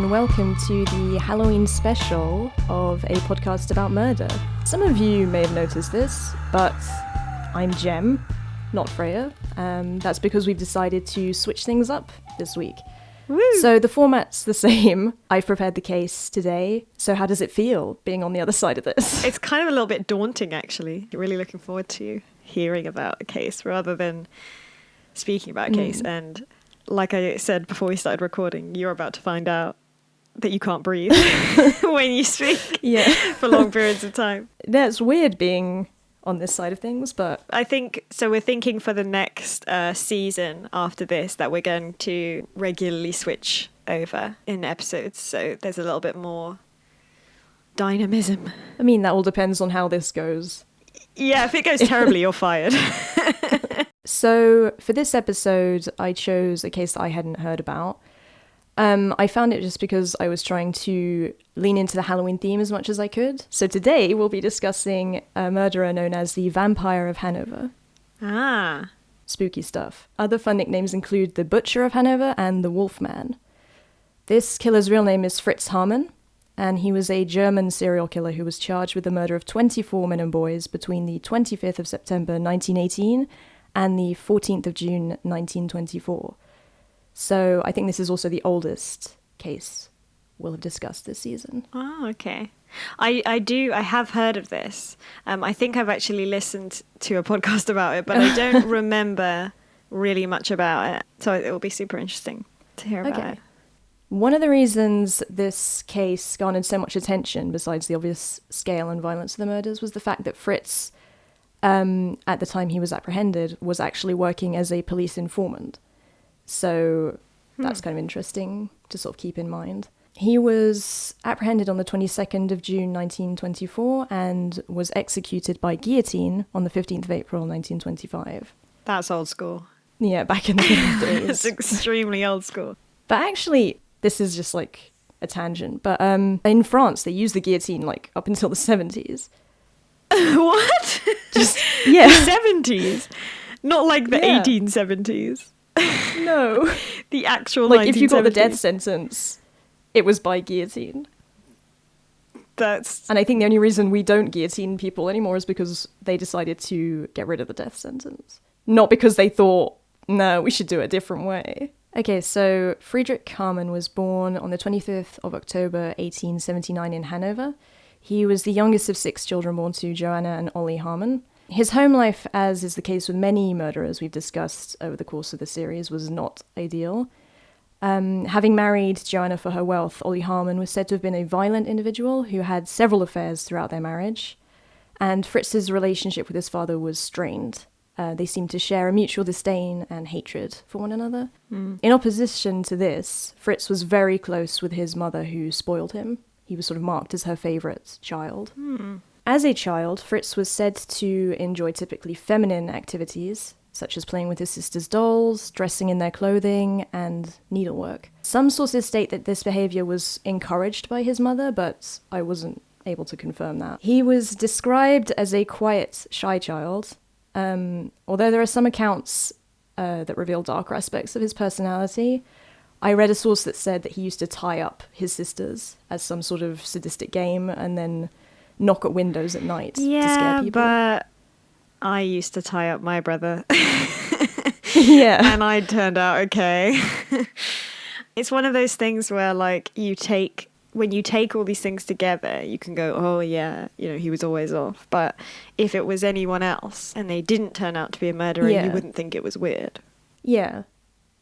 and welcome to the Halloween special of a podcast about murder. Some of you may have noticed this, but I'm Jem, not Freya. That's because we've decided to switch things up this week. Woo. So the format's the same. I've prepared the case today. So how does it feel being on the other side of this? It's kind of a little bit daunting, actually. Really looking forward to hearing about a case rather than speaking about a case. And like I said before we started recording, you're about to find out that you can't breathe when you speak for long periods of time. That's weird being on this side of things, but I think, so we're thinking for the next season after this that we're going to regularly switch over in episodes. So there's a little bit more dynamism. I mean, that all depends on how this goes. Yeah, if it goes terribly, you're fired. So for this episode, I chose a case that I hadn't heard about. I found it just because I was trying to lean into the Halloween theme as much as I could. So today we'll be discussing a murderer known as the Vampire of Hanover. Ah. Spooky stuff. Other fun nicknames include the Butcher of Hanover and the Wolfman. This killer's real name is Fritz Haarmann, and he was a German serial killer who was charged with the murder of 24 men and boys between the 25th of September 1918 and the 14th of June 1924. So I think this is also the oldest case we'll have discussed this season. Oh, okay. I have heard of this. I think I've actually listened to a podcast about it, but I don't remember really much about it. So it will be super interesting to hear about it. One of the reasons this case garnered so much attention, besides the obvious scale and violence of the murders, was the fact that Fritz, at the time he was apprehended, was actually working as a police informant. So that's kind of interesting to sort of keep in mind. He was apprehended on the 22nd of June 1924 and was executed by guillotine on the 15th of April 1925. That's old school. Yeah, back in the days. It's extremely old school. But actually, this is just like a tangent, but in France they used the guillotine like up until the 70s. What? Just, yeah. The 70s? Not like the 1870s. No. The actual like 1970s. if you got the death sentence, it was by guillotine. And I think the only reason we don't guillotine people anymore is because they decided to get rid of the death sentence. Not because they thought, no, we should do it a different way. Okay, so Friedrich Harmon was born on the 25th of October 1879 in Hanover. He was the youngest of 6 children born to Joanna and Ollie Harmon. His home life, as is the case with many murderers we've discussed over the course of the series, was not ideal. Having married Joanna for her wealth, Ollie Harmon was said to have been a violent individual who had several affairs throughout their marriage. And Fritz's relationship with his father was strained. They seemed to share a mutual disdain and hatred for one another. In opposition to this, Fritz was very close with his mother, who spoiled him. He was sort of marked as her favourite child. As a child, Fritz was said to enjoy typically feminine activities, such as playing with his sister's dolls, dressing in their clothing, and needlework. Some sources state that this behaviour was encouraged by his mother, but I wasn't able to confirm that. He was described as a quiet, shy child, although there are some accounts that reveal darker aspects of his personality. I read a source that said that he used to tie up his sisters as some sort of sadistic game and then knock at windows at night to scare people. Yeah, but I used to tie up my brother. Yeah. And I turned out okay. It's one of those things where, like, when you take all these things together, you can go, oh yeah, he was always off. But if it was anyone else and they didn't turn out to be a murderer, you wouldn't think it was weird. Yeah.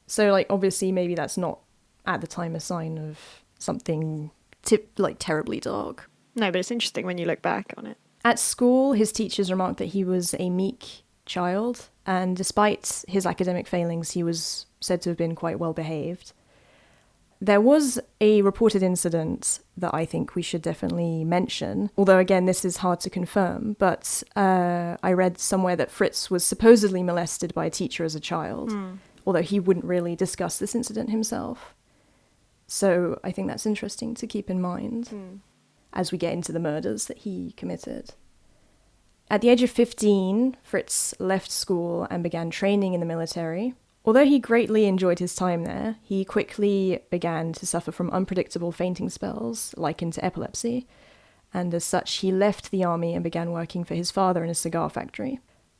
So, like, obviously maybe that's not at the time a sign of something terribly dark. No, but it's interesting when you look back on it. At school, his teachers remarked that he was a meek child, and despite his academic failings, he was said to have been quite well behaved. There was a reported incident that I think we should definitely mention, although again, this is hard to confirm, but I read somewhere that Fritz was supposedly molested by a teacher as a child, although he wouldn't really discuss this incident himself. So I think that's interesting to keep in mind as we get into the murders that he committed. At the age of 15, Fritz left school and began training in the military, Although he greatly enjoyed his time there, he quickly began to suffer from unpredictable fainting spells, likened to epilepsy, and as such he left the army and began working for his father in a cigar factory.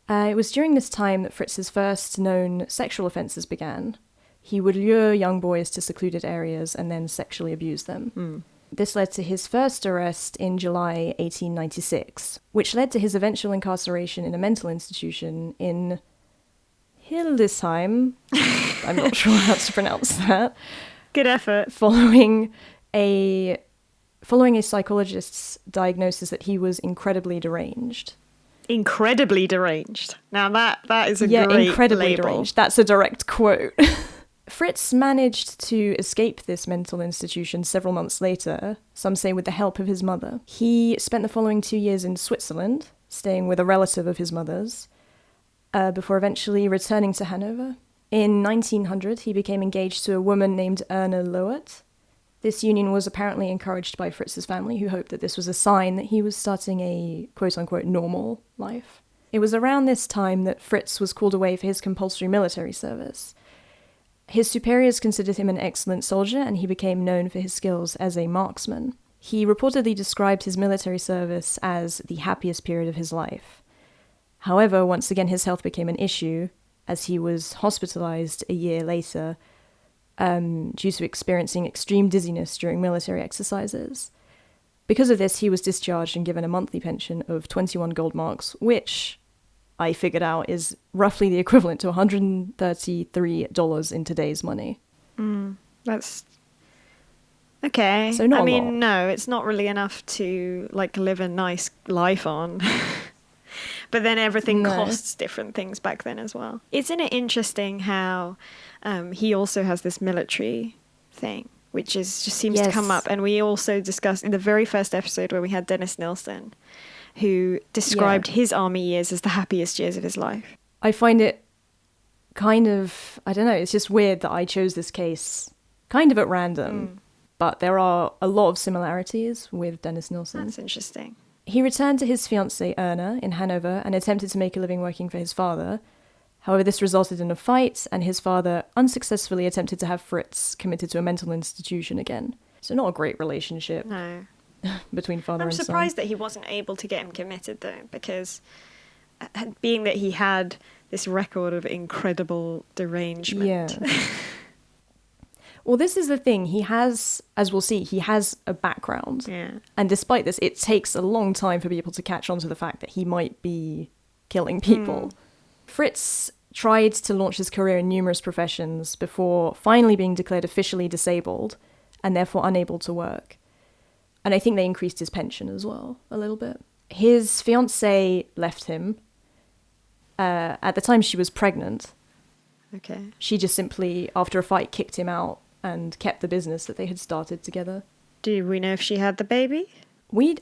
It was during this time that Fritz's first known sexual offences began. He would lure young boys to secluded areas and then sexually abuse them. This led to his first arrest in July 1896, which led to his eventual incarceration in a mental institution in Hildesheim. I'm not sure how to pronounce that. Good effort. Following a psychologist's diagnosis that he was incredibly deranged. Incredibly deranged. Now that is a great incredibly label. Deranged. That's a direct quote. Fritz managed to escape this mental institution several months later, some say with the help of his mother. He spent the following 2 years in Switzerland, staying with a relative of his mother's, before eventually returning to Hanover. In 1900, he became engaged to a woman named Erna Loert. This union was apparently encouraged by Fritz's family, who hoped that this was a sign that he was starting a quote-unquote normal life. It was around this time that Fritz was called away for his compulsory military service. His superiors considered him an excellent soldier, and he became known for his skills as a marksman. He reportedly described his military service as the happiest period of his life. However, once again his health became an issue, as he was hospitalized a year later due to experiencing extreme dizziness during military exercises. Because of this, he was discharged and given a monthly pension of 21 gold marks, which I figured out is roughly the equivalent to $133 in today's money. That's okay. So not a lot. No, it's not really enough to live a nice life on. But then everything costs different things back then as well. Isn't it interesting how he also has this military thing, which just seems to come up. And we also discussed in the very first episode where we had Dennis Nilsson, who described his army years as the happiest years of his life. I find it kind of, I don't know, it's just weird that I chose this case kind of at random. But there are a lot of similarities with Dennis Nilsson. That's interesting. He returned to his fiancée Erna in Hanover and attempted to make a living working for his father. However, this resulted in a fight, and his father unsuccessfully attempted to have Fritz committed to a mental institution again. So not a great relationship between father and son. I'm surprised that he wasn't able to get him committed, though, because being that he had this record of incredible derangement. Yeah. Well, this is the thing. He has, as we'll see, he has a background. Yeah. And despite this, it takes a long time for people to catch on to the fact that he might be killing people. Fritz tried to launch his career in numerous professions before finally being declared officially disabled and therefore unable to work. And I think they increased his pension as well, a little bit. His fiancée left him. At the time, she was pregnant. Okay. She just simply, after a fight, kicked him out and kept the business that they had started together. Do we know if she had the baby?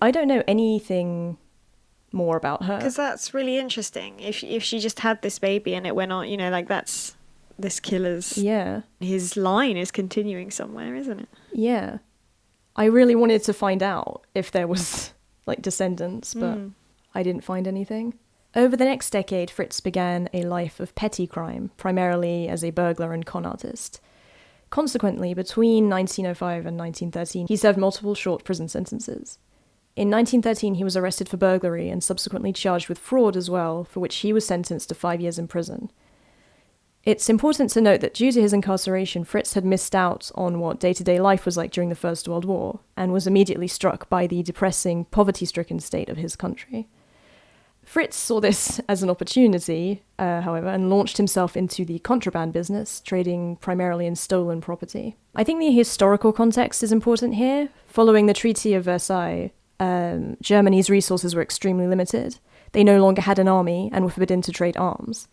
I don't know anything more about her. Because that's really interesting. If she just had this baby and it went on, that's this killer's... Yeah. His line is continuing somewhere, isn't it? Yeah. I really wanted to find out if there was, descendants, but I didn't find anything. Over the next decade, Fritz began a life of petty crime, primarily as a burglar and con artist. Consequently, between 1905 and 1913, he served multiple short prison sentences. In 1913, he was arrested for burglary and subsequently charged with fraud as well, for which he was sentenced to 5 years in prison. It's important to note that due to his incarceration, Fritz had missed out on what day-to-day life was like during the First World War, and was immediately struck by the depressing, poverty-stricken state of his country. Fritz saw this as an opportunity, however, and launched himself into the contraband business, trading primarily in stolen property. I think the historical context is important here. Following the Treaty of Versailles, Germany's resources were extremely limited. They no longer had an army and were forbidden to trade arms.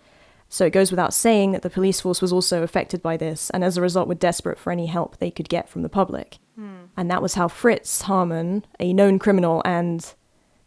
So it goes without saying that the police force was also affected by this, and as a result were desperate for any help they could get from the public. And that was how Fritz Haarmann, a known criminal and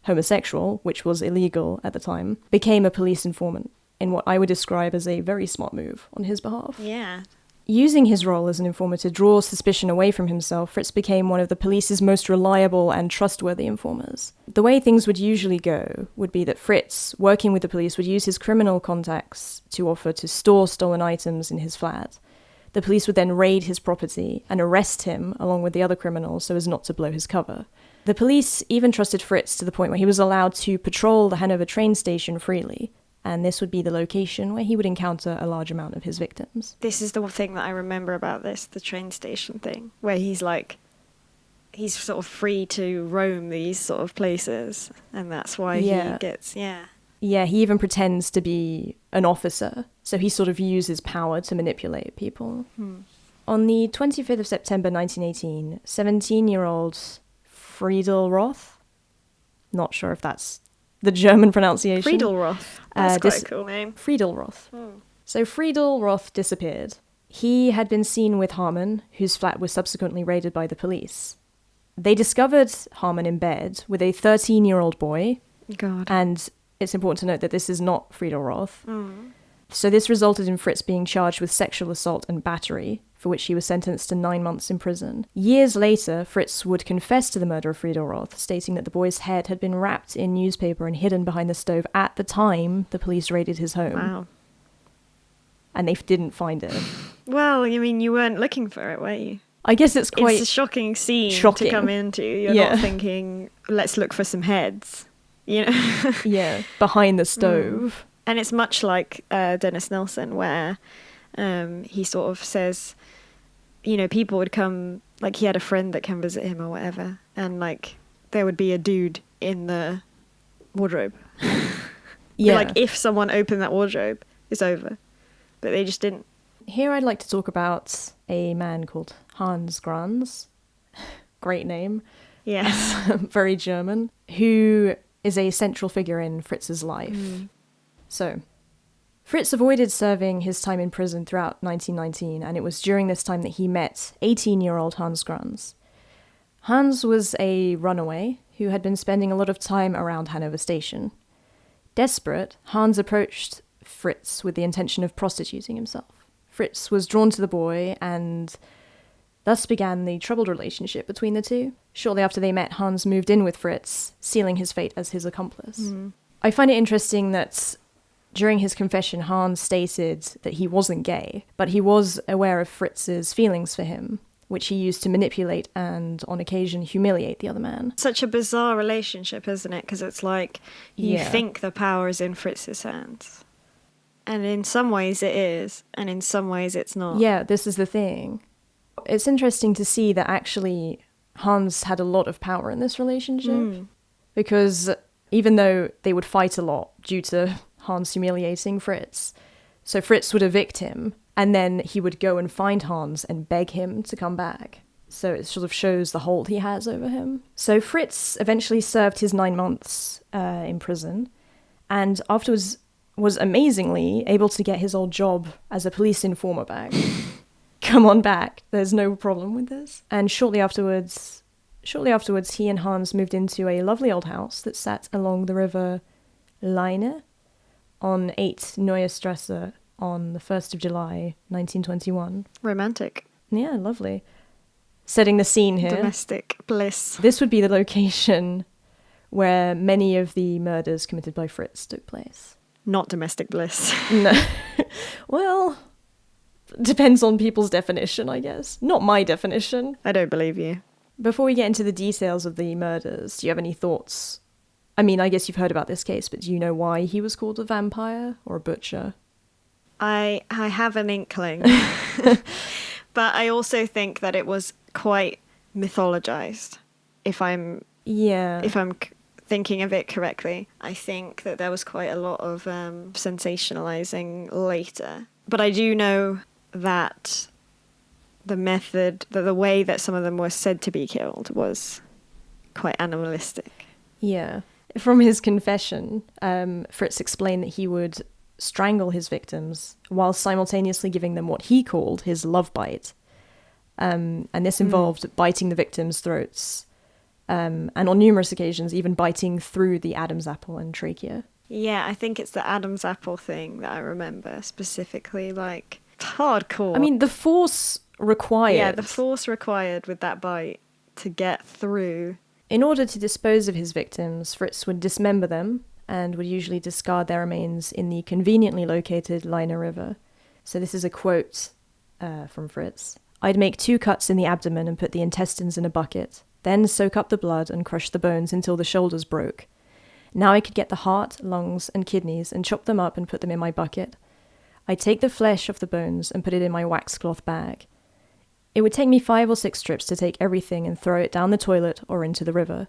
homosexual, which was illegal at the time, became a police informant in what I would describe as a very smart move on his behalf. Yeah. Using his role as an informer to draw suspicion away from himself, Fritz became one of the police's most reliable and trustworthy informers. The way things would usually go would be that Fritz, working with the police, would use his criminal contacts to offer to store stolen items in his flat. The police would then raid his property and arrest him along with the other criminals so as not to blow his cover. The police even trusted Fritz to the point where he was allowed to patrol the Hanover train station freely, and this would be the location where he would encounter a large amount of his victims. This is the thing that I remember about this, the train station thing, where he's sort of free to roam these sort of places, and that's why he gets, Yeah, he even pretends to be an officer, so he sort of uses power to manipulate people. On the 25th of September 1918, 17-year-old Friedelroth, not sure if that's the German pronunciation. Friedelroth. That's quite a cool name. Friedelroth. So Friedelroth disappeared. He had been seen with Harmon, whose flat was subsequently raided by the police. They discovered Harmon in bed with a 13-year-old boy. God. And it's important to note that this is not Friedelroth. So this resulted in Fritz being charged with sexual assault and battery, for which he was sentenced to 9 months in prison. Years later, Fritz would confess to the murder of Friedelroth, stating that the boy's head had been wrapped in newspaper and hidden behind the stove at the time the police raided his home. Wow. And they didn't find it. Well, I mean, you weren't looking for it, were you? I guess it's quite... It's a shocking scene shocking. to come into. You're not thinking, let's look for some heads, you know? Yeah, behind the stove. And it's much like Dennis Nelson, where he sort of says, you know, people would come, like he had a friend that came visit him or whatever, and like there would be a dude in the wardrobe. Yeah. Like if someone opened that wardrobe, it's over. But they just didn't. Here I'd like to talk about a man called Hans Grans. Great name. Yes. Very German. Who is a central figure in Fritz's life. So, Fritz avoided serving his time in prison throughout 1919, and it was during this time that he met 18-year-old Hans Grans. Hans was a runaway who had been spending a lot of time around Hanover Station. Desperate, Hans approached Fritz with the intention of prostituting himself. Fritz was drawn to the boy, and thus began the troubled relationship between the two. Shortly after they met, Hans moved in with Fritz, sealing his fate as his accomplice. I find it interesting that during his confession, Hans stated that he wasn't gay, but he was aware of Fritz's feelings for him, which he used to manipulate and, on occasion, humiliate the other man. Such a bizarre relationship, isn't it? Because it's like you think the power is in Fritz's hands. And in some ways it is, and in some ways it's not. Yeah, this is the thing. It's interesting to see that actually Hans had a lot of power in this relationship, because even though they would fight a lot due to Hans humiliating Fritz, so Fritz would evict him, and then he would go and find Hans and beg him to come back. So it sort of shows the hold he has over him. So Fritz eventually served his 9 months in prison, and afterwards was amazingly able to get his old job as a police informer back. Come on back, there's no problem with this. And shortly afterwards, he and Hans moved into a lovely old house that sat along the river Leine on 8 Neue Strasse on the 1st of July, 1921. Romantic. Yeah, lovely. Setting the scene here. Domestic bliss. This would be the location where many of the murders committed by Fritz took place. Not domestic bliss. No. Well, depends on people's definition, I guess. Not my definition. I don't believe you. Before we get into the details of the murders, do you have any thoughts? I mean, I guess you've heard about this case, but do you know why he was called a vampire or a butcher? I have an inkling. But I also think that it was quite mythologized, if I'm thinking of it correctly. I think that there was quite a lot of sensationalizing later. But I do know that the way that some of them were said to be killed was quite animalistic. Yeah. From his confession, Fritz explained that he would strangle his victims while simultaneously giving them what he called his love bite. And this involved biting the victims' throats, and on numerous occasions even biting through the Adam's apple and trachea. Yeah, I think it's the Adam's apple thing that I remember specifically. Like, hardcore. I mean, the force required. Yeah, the force required with that bite to get through. In order to dispose of his victims, Fritz would dismember them and would usually discard their remains in the conveniently located Leine River. So this is a quote from Fritz. I'd make 2 cuts in the abdomen and put the intestines in a bucket, then soak up the blood and crush the bones until the shoulders broke. Now I could get the heart, lungs, and kidneys and chop them up and put them in my bucket. I'd take the flesh off the bones and put it in my waxcloth bag. It would take me 5 or 6 trips to take everything and throw it down the toilet or into the river.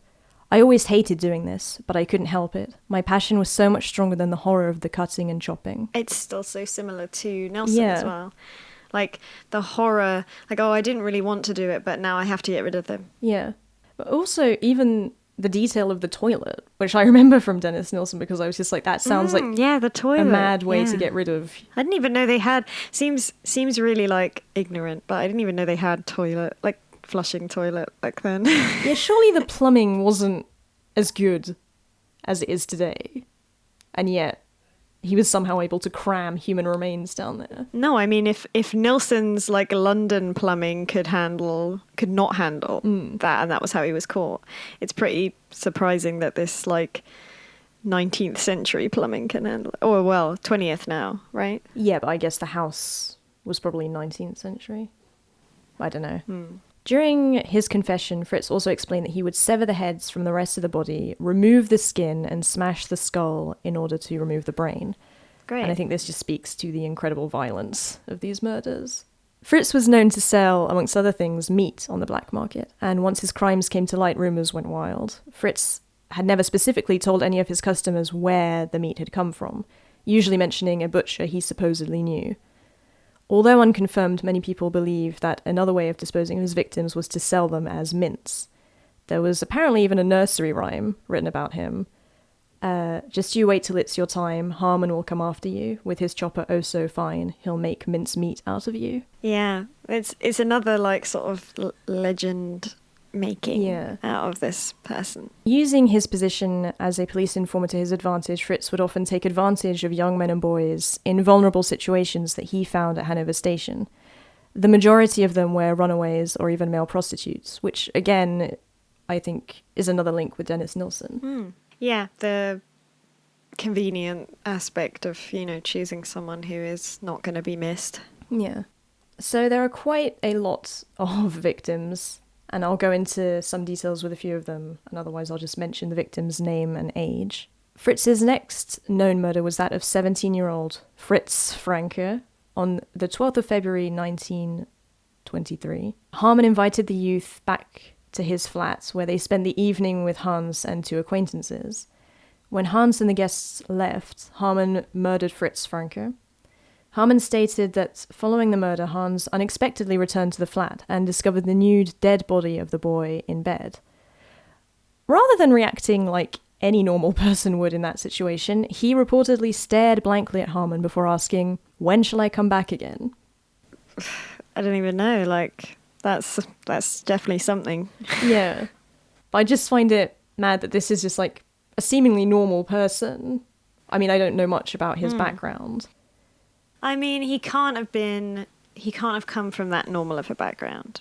I always hated doing this, but I couldn't help it. My passion was so much stronger than the horror of the cutting and chopping. It's still so similar to Nelson as well. Like, the horror, like, oh, I didn't really want to do it, but now I have to get rid of them. Yeah. But also, even the detail of the toilet, which I remember from Dennis Nilsson, because I was just like, that sounds like the toilet. A mad way to get rid of. I didn't even know they had, seems really, like, ignorant, but I didn't even know they had toilet, like, flushing toilet back then. Yeah, surely the plumbing wasn't as good as it is today. And yet, he was somehow able to cram human remains down there. No, I mean, if Nilsson's, like, London plumbing could not handle that, and that was how he was caught, it's pretty surprising that this, like, 19th century plumbing can handle it. Oh, well, 20th now, right? Yeah, but I guess the house was probably 19th century. I don't know. During his confession, Fritz also explained that he would sever the heads from the rest of the body, remove the skin, and smash the skull in order to remove the brain. Great. And I think this just speaks to the incredible violence of these murders. Fritz was known to sell, amongst other things, meat on the black market, and once his crimes came to light, rumours went wild. Fritz had never specifically told any of his customers where the meat had come from, usually mentioning a butcher he supposedly knew. Although unconfirmed, many people believe that another way of disposing of his victims was to sell them as mints. There was apparently even a nursery rhyme written about him. Just you wait till it's your time, Harmon will come after you. With his chopper oh so fine, he'll make mince meat out of you. Yeah, it's another, like, sort of legend making out of this person. Using his position as a police informer to his advantage, Fritz would often take advantage of young men and boys in vulnerable situations that he found at Hanover Station. The majority of them were runaways or even male prostitutes, which, again, I think is another link with Dennis Nilsson. Yeah, the convenient aspect of, choosing someone who is not going to be missed. Yeah. So there are quite a lot of victims, and I'll go into some details with a few of them, and otherwise I'll just mention the victim's name and age. Fritz's next known murder was that of 17-year-old Fritz Franca on the 12th of February 1923. Harmon invited the youth back to his flat, where they spent the evening with Hans and 2 acquaintances. When Hans and the guests left, Harmon murdered Fritz Franca. Harmon stated that following the murder, Hans unexpectedly returned to the flat and discovered the nude, dead body of the boy in bed. Rather than reacting like any normal person would in that situation, he reportedly stared blankly at Harmon before asking, "When shall I come back again?" I don't even know, like, that's definitely something. Yeah. But I just find it mad that this is just, like, a seemingly normal person. I mean, I don't know much about his background. I mean, he can't have come from that normal of a background.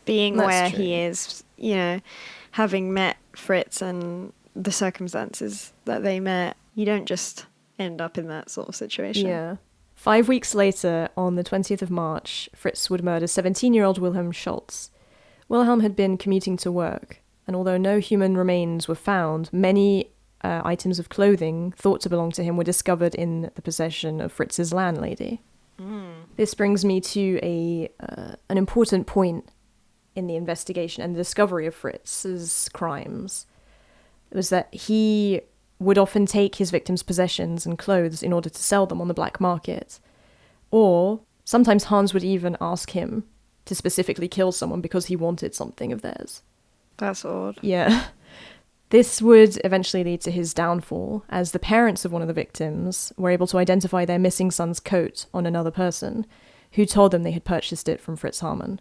Being That's where true. he is, having met Fritz and the circumstances that they met, you don't just end up in that sort of situation. Yeah. 5 weeks later, on the 20th of March, Fritz would murder 17-year-old Wilhelm Schultz. Wilhelm had been commuting to work, and although no human remains were found, many items of clothing thought to belong to him were discovered in the possession of Fritz's landlady. This brings me to an important point in the investigation and the discovery of Fritz's crimes. It was that he would often take his victims' possessions and clothes in order to sell them on the black market. Or sometimes Hans would even ask him to specifically kill someone because he wanted something of theirs. That's odd. Yeah. This would eventually lead to his downfall, as the parents of one of the victims were able to identify their missing son's coat on another person, who told them they had purchased it from Fritz Harmon.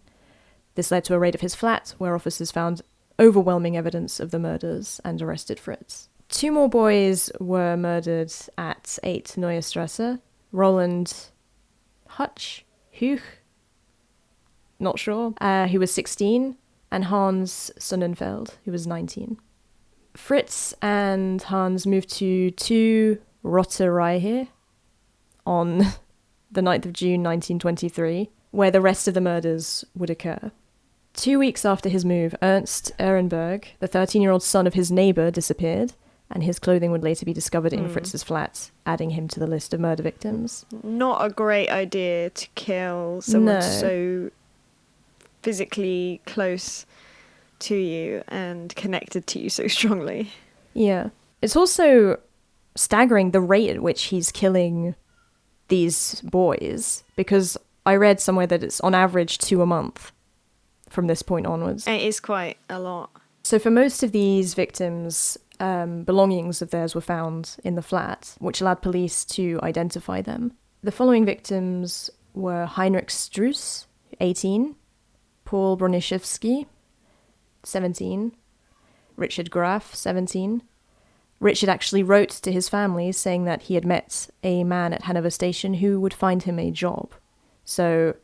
This led to a raid of his flat, where officers found overwhelming evidence of the murders and arrested Fritz. 2 more boys were murdered at 8 Neue Strasse. Roland Hutch, Huch, not sure, who was 16, and Hans Sonnenfeld, who was 19. Fritz and Hans moved to 2 Rotterreihe on the 9th of June 1923, where the rest of the murders would occur. 2 weeks after his move, Ernst Ehrenberg, the 13-year-old son of his neighbour, disappeared, and his clothing would later be discovered in Fritz's flat, adding him to the list of murder victims. Not a great idea to kill someone so physically close to you and connected to you so strongly. Yeah. It's also staggering the rate at which he's killing these boys, because I read somewhere that it's on average 2 a month from this point onwards. It is quite a lot. So for most of these victims, belongings of theirs were found in the flat, which allowed police to identify them. The following victims were Heinrich Struss, 18, Paul Broniszewski, 17, Richard Graf, 17. Richard actually wrote to his family saying that he had met a man at Hanover Station who would find him a job. So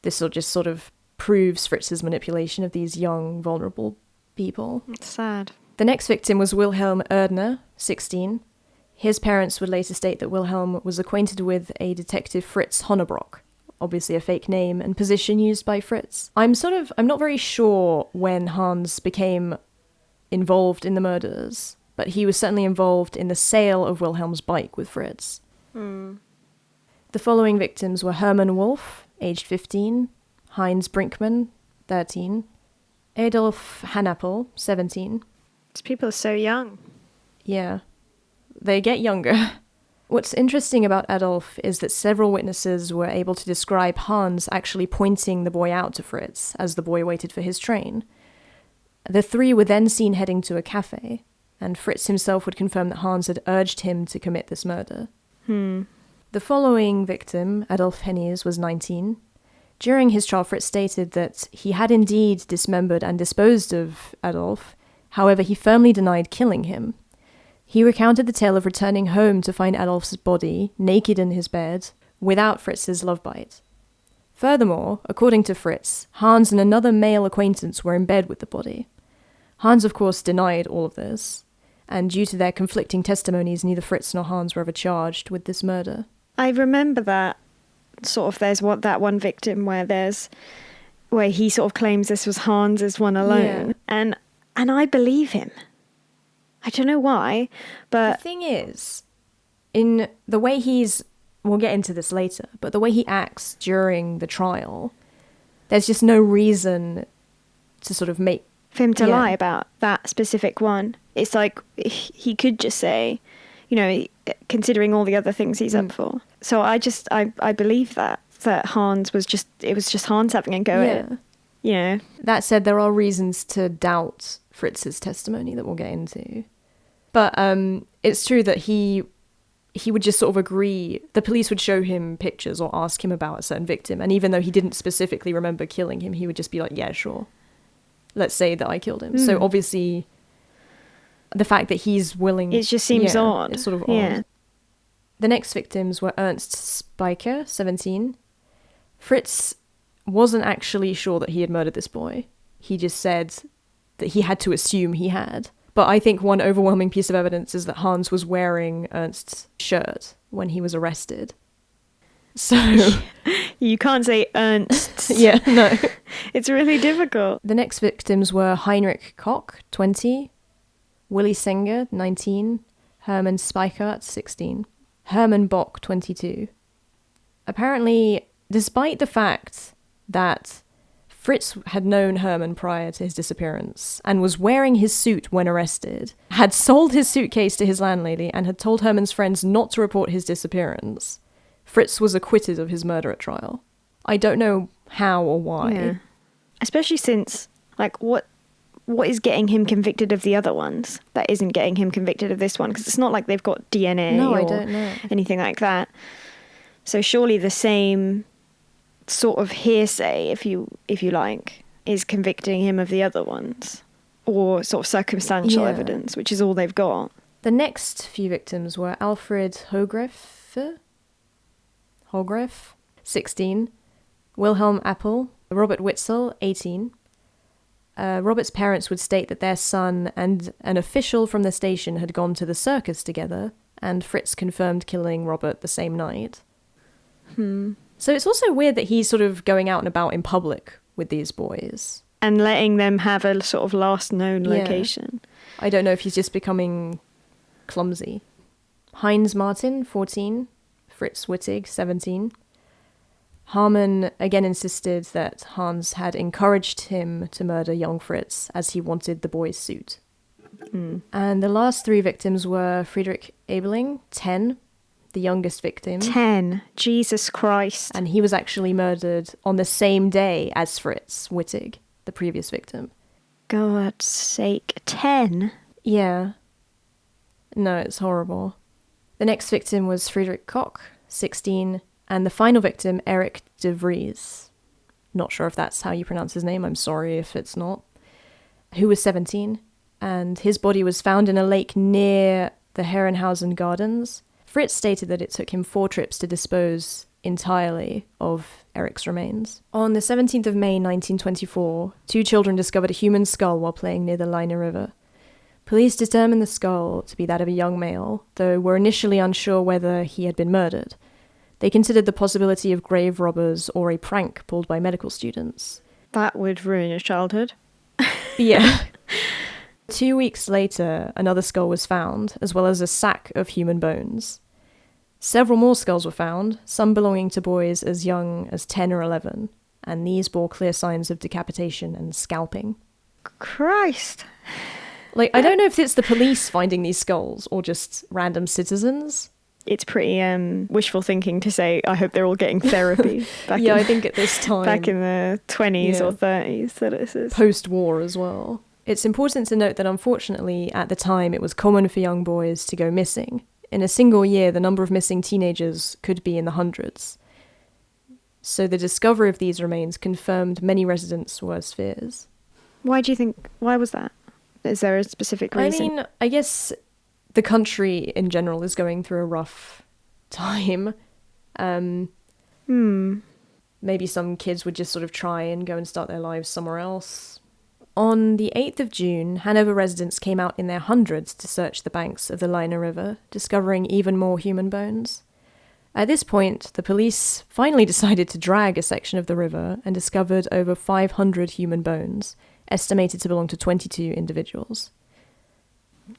this just sort of proves Fritz's manipulation of these young, vulnerable people. It's sad. The next victim was Wilhelm Erdner, 16. His parents would later state that Wilhelm was acquainted with a detective Fritz Honnebrock, obviously a fake name and position used by Fritz. I'm not very sure when Hans became involved in the murders, but he was certainly involved in the sale of Wilhelm's bike with Fritz. The following victims were Herman Wolff, aged 15, Heinz Brinkmann, 13, Adolf Hanappel, 17. These people are so young. Yeah, they get younger. What's interesting about Adolf is that several witnesses were able to describe Hans actually pointing the boy out to Fritz as the boy waited for his train. The 3 were then seen heading to a cafe, and Fritz himself would confirm that Hans had urged him to commit this murder. The following victim, Adolf Hennies, was 19. During his trial, Fritz stated that he had indeed dismembered and disposed of Adolf. However, he firmly denied killing him. He recounted the tale of returning home to find Adolf's body naked in his bed without Fritz's love bite. Furthermore, according to Fritz, Hans and another male acquaintance were in bed with the body. Hans, of course, denied all of this, and due to their conflicting testimonies, neither Fritz nor Hans were ever charged with this murder. I remember that there's that one victim where he sort of claims this was Hans's one alone, and I believe him. I don't know why, but the thing is, in the way we'll get into this later, but the way he acts during the trial, there's just no reason to sort of make for him to lie about that specific one. It's like he could just say, considering all the other things he's up for. So I believe that Hans was just Hans having a go at it. That said, there are reasons to doubt Fritz's testimony that we'll get into. But it's true that he would just sort of agree. The police would show him pictures or ask him about a certain victim, and even though he didn't specifically remember killing him, he would just be like, yeah, sure. Let's say that I killed him. So obviously, the fact that he's willing... It just seems odd. It's sort of odd. The next victims were Ernst Spiker, 17. Fritz wasn't actually sure that he had murdered this boy. He just said that he had to assume he had. But I think one overwhelming piece of evidence is that Hans was wearing Ernst's shirt when he was arrested. So... You can't say Ernst. Yeah, no. It's really difficult. The next victims were Heinrich Koch, 20, Willy Senger, 19, Herman Spiker, 16, Herman Bock, 22. Apparently, despite the fact that Fritz had known Herman prior to his disappearance and was wearing his suit when arrested, had sold his suitcase to his landlady, and had told Herman's friends not to report his disappearance, Fritz was acquitted of his murder at trial. I don't know how or why. Yeah. Especially since, what is getting him convicted of the other ones that isn't getting him convicted of this one? Because it's not like they've got DNA or I don't know. anything like that. So surely the same sort of hearsay, if you like, is convicting him of the other ones. Or sort of circumstantial evidence, which is all they've got. The next few victims were Alfred Hogreff, 16, Wilhelm Appel, Robert Witsel, 18. Robert's parents would state that their son and an official from the station had gone to the circus together, and Fritz confirmed killing Robert the same night. So it's also weird that he's sort of going out and about in public with these boys. And letting them have a sort of last known location. I don't know if he's just becoming clumsy. Heinz Martin, 14. Fritz Wittig, 17. Harmon again insisted that Hans had encouraged him to murder young Fritz as he wanted the boy's suit. And the last 3 victims were Friedrich Ebeling, 10, the youngest victim. 10. Jesus Christ. And he was actually murdered on the same day as Fritz Wittig, the previous victim. God's sake. 10? Yeah. No, it's horrible. The next victim was Friedrich Koch, 16, and the final victim, Erich DeVries. Not sure if that's how you pronounce his name, I'm sorry if it's not. Who was 17, and his body was found in a lake near the Herrenhausen Gardens. Fritz stated that it took him 4 trips to dispose entirely of Erich's remains. On the 17th of May 1924, 2 children discovered a human skull while playing near the Leine River. Police determined the skull to be that of a young male, though were initially unsure whether he had been murdered. They considered the possibility of grave robbers or a prank pulled by medical students. That would ruin your childhood. Yeah. 2 weeks later, another skull was found, as well as a sack of human bones. Several more skulls were found, some belonging to boys as young as 10 or 11, and these bore clear signs of decapitation and scalping. Christ. Like, I don't know if it's the police finding these skulls or just random citizens. It's pretty wishful thinking to say, I hope they're all getting therapy. I think at this time. Back in the 20s or 30s. That it is. Post-war as well. It's important to note that unfortunately, at the time, it was common for young boys to go missing. In a single year, the number of missing teenagers could be in the hundreds. So the discovery of these remains confirmed many residents' worst fears. Why was that? Is there a specific reason? I mean, I guess the country in general is going through a rough time. Maybe some kids would just sort of try and go and start their lives somewhere else. On the 8th of June, Hanover residents came out in their hundreds to search the banks of the Leine River, discovering even more human bones. At this point, the police finally decided to drag a section of the river and discovered over 500 human bones, estimated to belong to 22 individuals.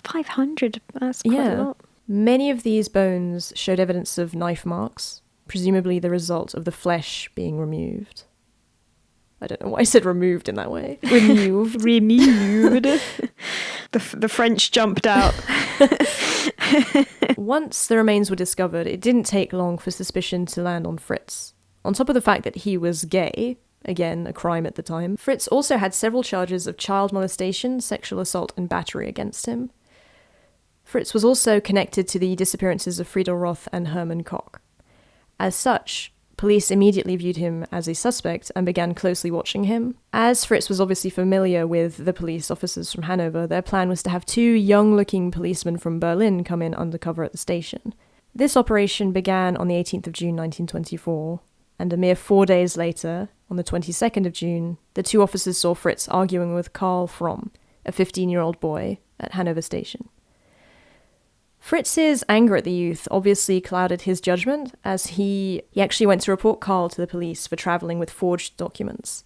500? That's quite a lot. Many of these bones showed evidence of knife marks, presumably the result of the flesh being removed. I don't know why I said removed in that way. Removed. The French jumped out. Once the remains were discovered, it didn't take long for suspicion to land on Fritz. On top of the fact that he was gay, again, a crime at the time, Fritz also had several charges of child molestation, sexual assault, and battery against him. Fritz was also connected to the disappearances of Friedel Roth and Herman Koch. As such, police immediately viewed him as a suspect and began closely watching him. As Fritz was obviously familiar with the police officers from Hanover, their plan was to have 2 young-looking policemen from Berlin come in undercover at the station. This operation began on the 18th of June 1924, and a mere 4 days later, on the 22nd of June, the 2 officers saw Fritz arguing with Karl Fromm, a 15-year-old boy, at Hanover Station. Fritz's anger at the youth obviously clouded his judgment, as he actually went to report Karl to the police for travelling with forged documents.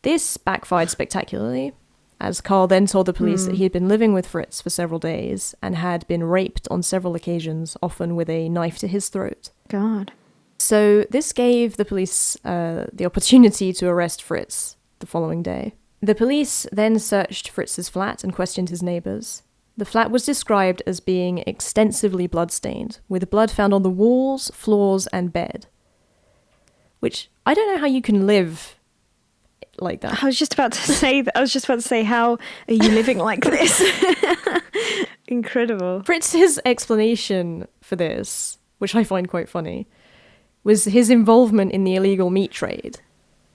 This backfired spectacularly, as Karl then told the police that he had been living with Fritz for several days and had been raped on several occasions, often with a knife to his throat. God. So this gave the police the opportunity to arrest Fritz the following day. The police then searched Fritz's flat and questioned his neighbours. The flat was described as being extensively blood-stained, with blood found on the walls, floors, and bed. Which, I don't know how you can live like that. I was just about to say that. I was just about to say, how are you living like this? Incredible. Fritz's explanation for this, which I find quite funny, was his involvement in the illegal meat trade.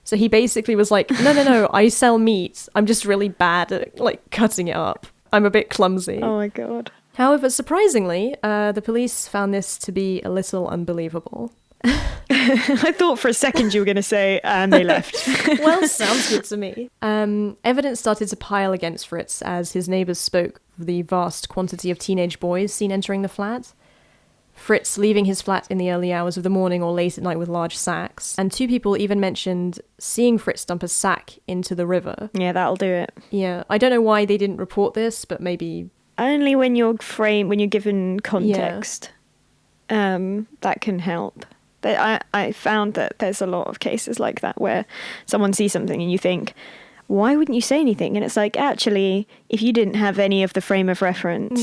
So he basically was like, no, I sell meat. I'm just really bad at, cutting it up. I'm a bit clumsy. Oh my God. However, surprisingly, the police found this to be a little unbelievable. I thought for a second you were going to say, and they left. Well, sounds good to me. Evidence started to pile against Fritz as his neighbours spoke of the vast quantity of teenage boys seen entering the flat. Fritz leaving his flat in the early hours of the morning or late at night with large sacks. And 2 people even mentioned seeing Fritz dump a sack into the river. Yeah, that'll do it. Yeah, I don't know why they didn't report this, but maybe... Only when you're given context, that can help. But I found that there's a lot of cases like that where someone sees something and you think, why wouldn't you say anything? And it's like, actually, if you didn't have any of the frame of reference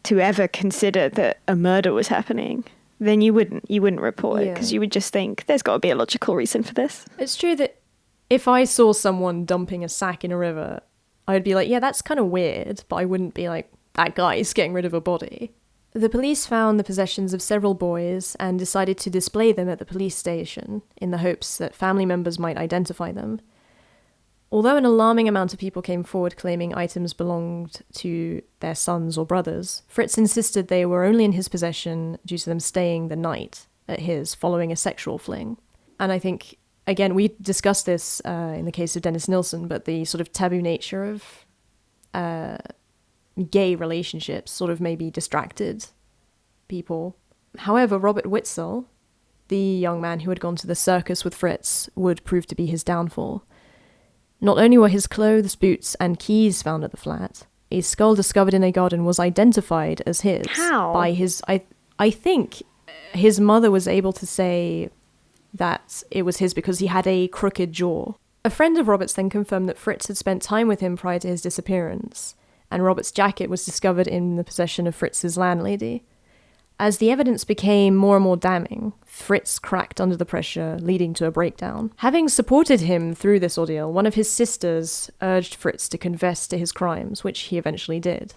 to ever consider that a murder was happening, then you wouldn't report it, because you would just think there's got to be a logical reason for this. It's true that if I saw someone dumping a sack in a river, I'd be like, yeah, that's kind of weird, but I wouldn't be like, that guy's getting rid of a body. The police found the possessions of several boys and decided to display them at the police station in the hopes that family members might identify them. Although an alarming amount of people came forward claiming items belonged to their sons or brothers, Fritz insisted they were only in his possession due to them staying the night at his following a sexual fling. And I think, again, we discussed this in the case of Dennis Nilsson, but the sort of taboo nature of gay relationships sort of maybe distracted people. However, Robert Witsel, the young man who had gone to the circus with Fritz, would prove to be his downfall. Not only were his clothes, boots, and keys found at the flat, a skull discovered in a garden was identified as his. How? By his... I think his mother was able to say that it was his because he had a crooked jaw. A friend of Robert's then confirmed that Fritz had spent time with him prior to his disappearance, and Robert's jacket was discovered in the possession of Fritz's landlady. As the evidence became more and more damning, Fritz cracked under the pressure, leading to a breakdown. Having supported him through this ordeal, one of his sisters urged Fritz to confess to his crimes, which he eventually did.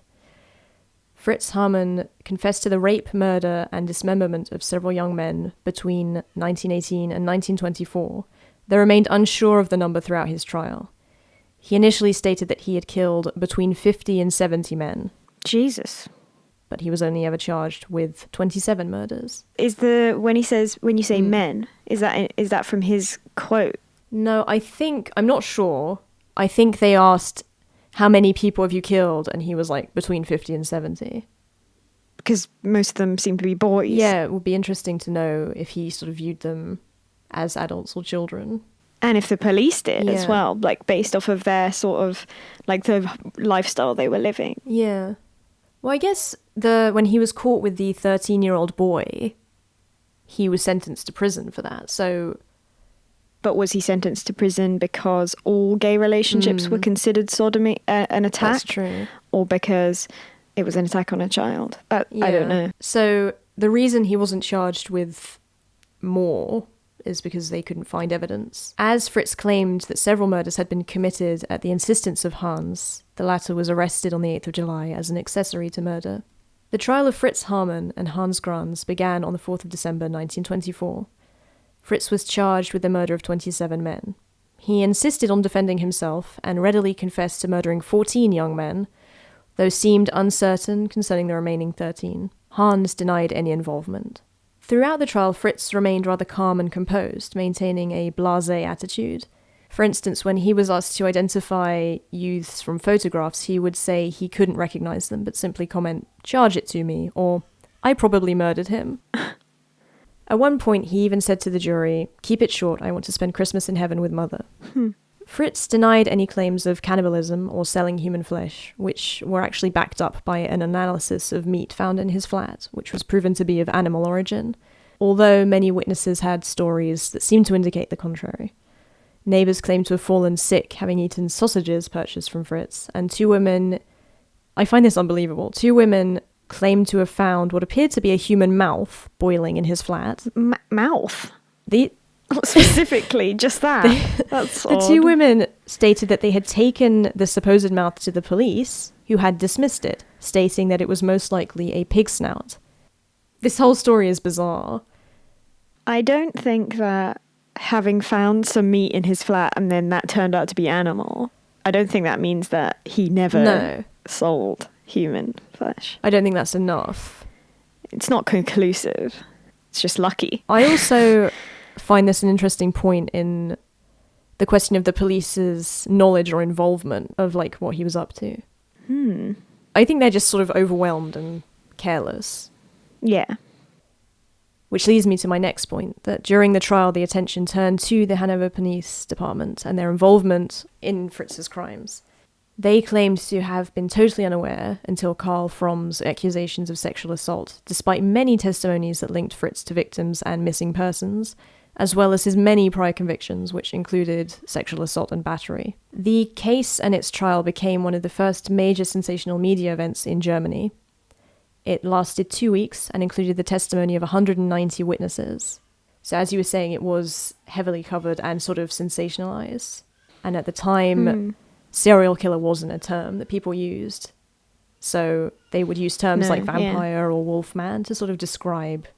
Fritz Haarmann confessed to the rape, murder, and dismemberment of several young men between 1918 and 1924, though remained unsure of the number throughout his trial. He initially stated that he had killed between 50 and 70 men. Jesus. But he was only ever charged with 27 murders. When you say men, is that from his quote? No, I'm not sure. I think they asked, how many people have you killed? And he was like, between 50 and 70. Because most of them seem to be boys. Yeah, it would be interesting to know if he sort of viewed them as adults or children. And if the police did as well, like based off of their sort of, like the lifestyle they were living. Yeah. Well, I guess when he was caught with the 13-year-old boy, he was sentenced to prison for that, so... But was he sentenced to prison because all gay relationships were considered sodomy, an attack? That's true. Or because it was an attack on a child? I don't know. So the reason he wasn't charged with more is because they couldn't find evidence. As Fritz claimed that several murders had been committed at the insistence of Hans, the latter was arrested on the 8th of July as an accessory to murder. The trial of Fritz Harmon and Hans Grans began on the 4th of December 1924. Fritz was charged with the murder of 27 men. He insisted on defending himself and readily confessed to murdering 14 young men, though seemed uncertain concerning the remaining 13. Hans denied any involvement. Throughout the trial, Fritz remained rather calm and composed, maintaining a blasé attitude. For instance, when he was asked to identify youths from photographs, he would say he couldn't recognize them, but simply comment, "Charge it to me," or "I probably murdered him." At one point, he even said to the jury, "Keep it short, I want to spend Christmas in heaven with Mother." Fritz denied any claims of cannibalism or selling human flesh, which were actually backed up by an analysis of meat found in his flat, which was proven to be of animal origin, although many witnesses had stories that seemed to indicate the contrary. Neighbours claimed to have fallen sick having eaten sausages purchased from Fritz, and 2 women... I find this unbelievable. 2 women claimed to have found what appeared to be a human mouth boiling in his flat. Mouth? The... Specifically, just that. That's The 2 women stated that they had taken the supposed mouth to the police, who had dismissed it, stating that it was most likely a pig snout. This whole story is bizarre. I don't think that having found some meat in his flat and then that turned out to be animal, I don't think that means that he never sold human flesh. I don't think that's enough. It's not conclusive. It's just lucky. I also find this an interesting point in the question of the police's knowledge or involvement of like what he was up to. I think they're just sort of overwhelmed and careless. Yeah. Which leads me to my next point, that during the trial, the attention turned to the Hanover Police Department and their involvement in Fritz's crimes. They claimed to have been totally unaware until Karl Fromm's accusations of sexual assault, despite many testimonies that linked Fritz to victims and missing persons, as well as his many prior convictions, which included sexual assault and battery. The case and its trial became one of the first major sensational media events in Germany. It lasted 2 weeks and included the testimony of 190 witnesses. So as you were saying, it was heavily covered and sort of sensationalized. And at the time, serial killer wasn't a term that people used. So they would use terms like vampire or wolf man to sort of describe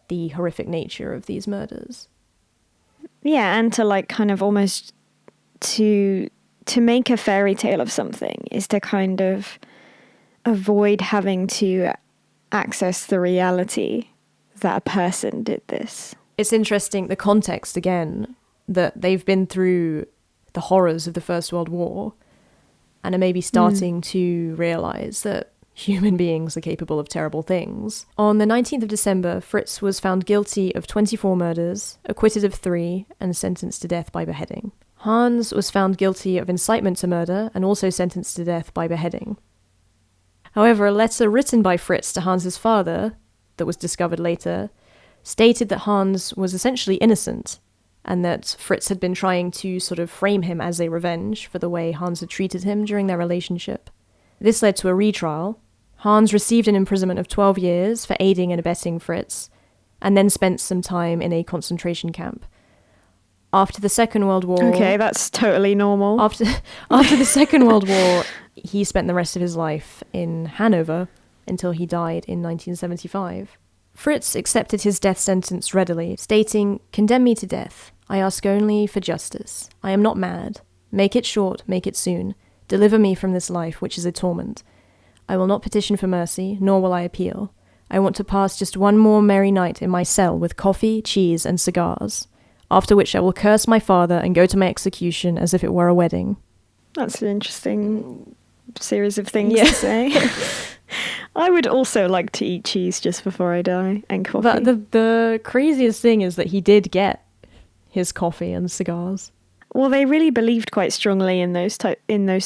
the horrific nature of these murders. Yeah, and to like kind of almost to make a fairy tale of something is to kind of avoid having to access the reality that a person did this. It's interesting, the context again, that they've been through the horrors of the First World War and are maybe starting to realise that human beings are capable of terrible things. On the 19th of December, Fritz was found guilty of 24 murders, acquitted of 3, and sentenced to death by beheading. Hans was found guilty of incitement to murder and also sentenced to death by beheading. However, a letter written by Fritz to Hans's father, that was discovered later, stated that Hans was essentially innocent and that Fritz had been trying to sort of frame him as a revenge for the way Hans had treated him during their relationship. This led to a retrial. Hans received an imprisonment of 12 years for aiding and abetting Fritz, and then spent some time in a concentration camp. After the Second World War... Okay, that's totally normal. After the Second World War, he spent the rest of his life in Hanover until he died in 1975. Fritz accepted his death sentence readily, stating, "Condemn me to death. I ask only for justice. I am not mad. Make it short, make it soon. Deliver me from this life, which is a torment. I will not petition for mercy, nor will I appeal. I want to pass just one more merry night in my cell with coffee, cheese, and cigars. After which I will curse my father and go to my execution as if it were a wedding." That's an interesting series of things to say. I would also like to eat cheese just before I die, and coffee. But the craziest thing is that he did get his coffee and cigars. Well, they really believed quite strongly in those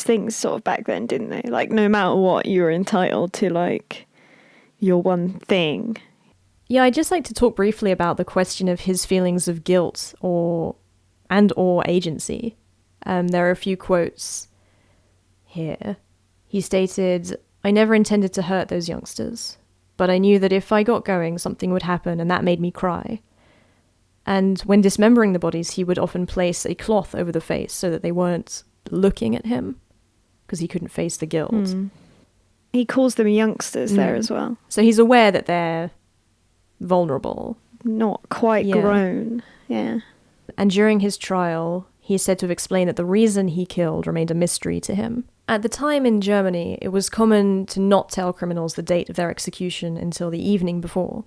things sort of back then, didn't they? Like, no matter what, you were entitled to, like, your one thing. Yeah, I'd just like to talk briefly about the question of his feelings of guilt or agency. There are a few quotes here. He stated, "I never intended to hurt those youngsters, but I knew that if I got going, something would happen, and that made me cry." And when dismembering the bodies, he would often place a cloth over the face so that they weren't looking at him, because he couldn't face the guilt. He calls them youngsters there as well. So he's aware that they're vulnerable. Not quite grown. Yeah. And during his trial, he is said to have explained that the reason he killed remained a mystery to him. At the time in Germany, it was common to not tell criminals the date of their execution until the evening before.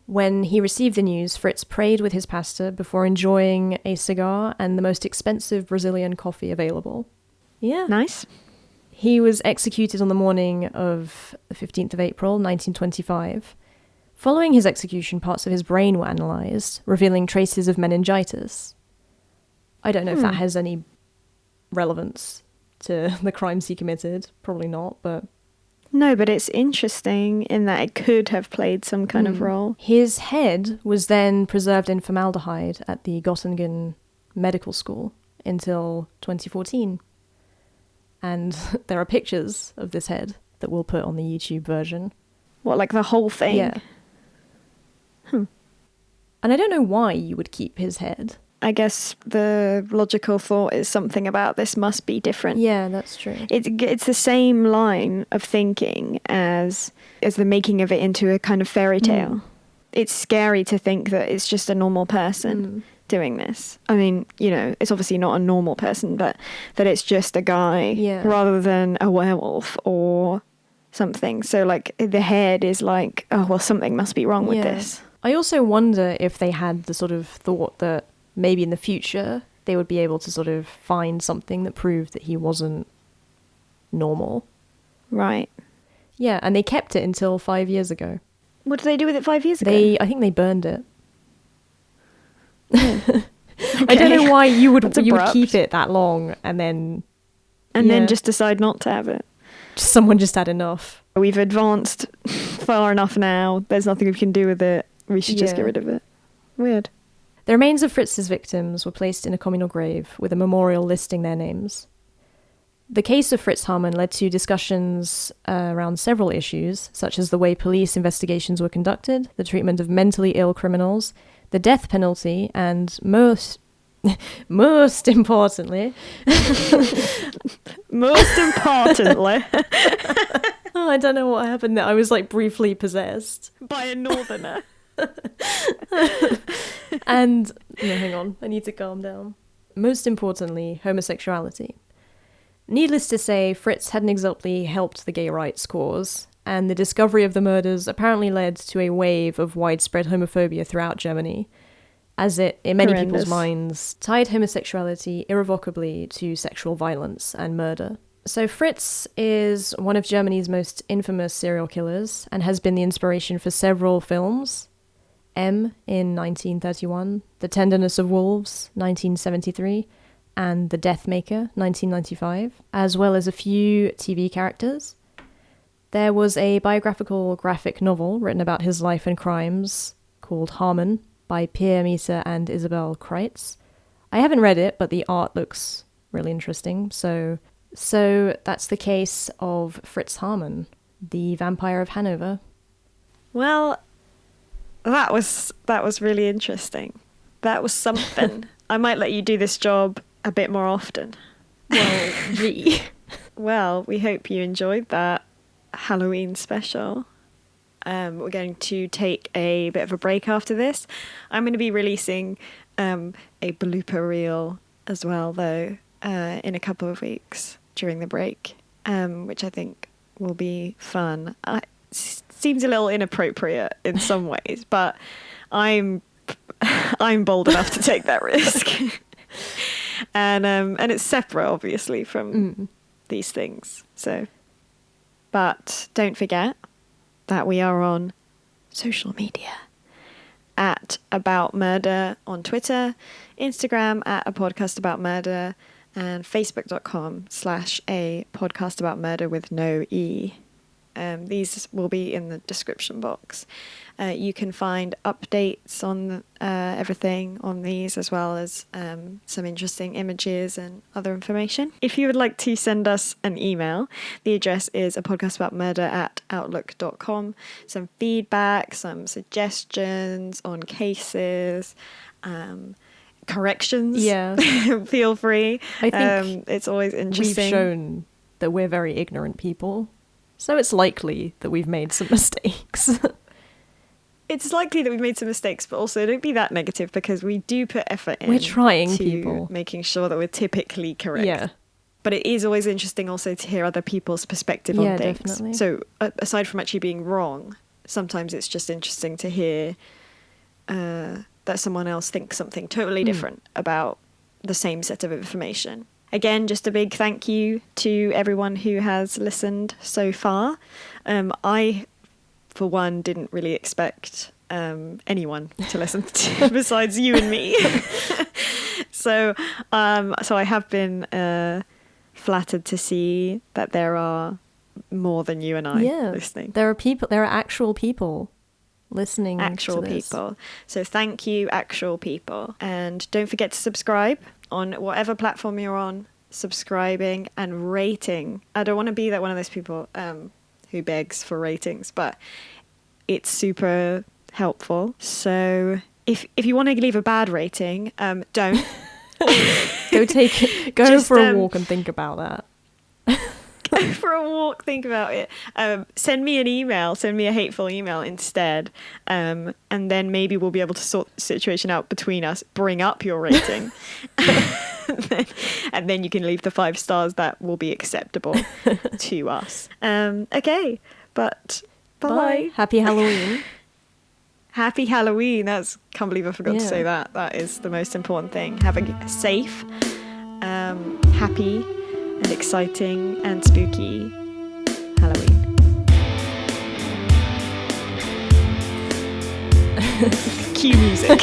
When he received the news, Fritz prayed with his pastor before enjoying a cigar and the most expensive Brazilian coffee available. Yeah. Nice. He was executed on the morning of the 15th of April, 1925. Following his execution, parts of his brain were analysed, revealing traces of meningitis. I don't know if that has any relevance to the crimes he committed. Probably not, but... No, but it's interesting in that it could have played some kind of role. His head was then preserved in formaldehyde at the Göttingen Medical School until 2014. And there are pictures of this head that we'll put on the YouTube version. What, like the whole thing? Yeah. And I don't know why you would keep his head. I guess the logical thought is something about this must be different. Yeah, that's true. It's the same line of thinking as the making of it into a kind of fairy tale. It's scary to think that it's just a normal person doing this. I mean, you know, it's obviously not a normal person, but that it's just a guy rather than a werewolf or something. So, like, the head is like, oh, well, something must be wrong with this. I also wonder if they had the sort of thought that maybe in the future they would be able to sort of find something that proved that he wasn't normal. Right. Yeah, and they kept it until 5 years ago. What did they do with it 5 years ago? I think they burned it. I don't know why you would keep it that long and then just decide not to have it. Someone just had enough. We've advanced far enough now. There's nothing we can do with it. We should just get rid of it. Weird. The remains of Fritz's victims were placed in a communal grave with a memorial listing their names. The case of Fritz Harmon led to discussions around several issues, such as the way police investigations were conducted, the treatment of mentally ill criminals, the death penalty, and most importantly... most importantly... Oh, I don't know what happened there. I was like briefly possessed. By a northerner. And, no, hang on, I need to calm down. Most importantly, homosexuality. Needless to say, Fritz hadn't exactly helped the gay rights cause, and the discovery of the murders apparently led to a wave of widespread homophobia throughout Germany, as it, in many people's minds, tied homosexuality irrevocably to sexual violence and murder. So Fritz is one of Germany's most infamous serial killers and has been the inspiration for several films. M in 1931, The Tenderness of Wolves, 1973, and The Death Maker, 1995, as well as a few TV characters. There was a biographical graphic novel written about his life and crimes called Harmon by Pierre Mieter and Isabel Kreitz. I haven't read it, but the art looks really interesting. So that's the case of Fritz Haarmann, the Vampire of Hanover. Well, that was really interesting. That was something. I might let you do this job a bit more often. Well, gee. Well, we hope you enjoyed that Halloween special. We're going to take a bit of a break after this. I'm going to be releasing a blooper reel as well, though, in a couple of weeks during the break, which I think will be fun. Seems a little inappropriate in some ways, but I'm bold enough to take that risk. And it's separate, obviously, from these things. So, but don't forget that we are on social media at About Murder on Twitter, Instagram at A Podcast About Murder, and Facebook.com/A Podcast About Murder with no E. These will be in the description box. You can find updates on everything on these, as well as some interesting images and other information. If you would like to send us an email, the address is apodcastaboutmurder@outlook.com. Some feedback, some suggestions on cases, corrections. Yeah. Feel free. I think it's always interesting. We've shown that we're very ignorant people. So it's likely that we've made some mistakes. It's likely that we've made some mistakes, but also don't be that negative, because we do put effort in. We're trying, to people. Making sure that we're typically correct. Yeah. But it is always interesting also to hear other people's perspective on things. Definitely. So aside from actually being wrong, sometimes it's just interesting to hear that someone else thinks something totally different about the same set of information. Again, just a big thank you to everyone who has listened so far. I, for one, didn't really expect anyone to listen to besides you and me. So I have been flattered to see that there are more than you and I listening. There are actual people listening. Actual to this. people. So thank you, actual people. And don't forget to subscribe on whatever platform you're on. Subscribing and rating. I don't want to be that one of those people who begs for ratings, but it's super helpful. So if you want to leave a bad rating, don't. Go for a walk and think about that. Go for a walk, think about it. Send me an email, send me a hateful email instead, and then maybe we'll be able to sort the situation out between us. Bring up your rating. And then you can leave the 5 stars that will be acceptable to us. Okay, but bye. Happy Halloween. Happy Halloween. Can't believe I forgot to say that. That is the most important thing. Have a safe, happy and exciting and spooky Halloween. Cue music.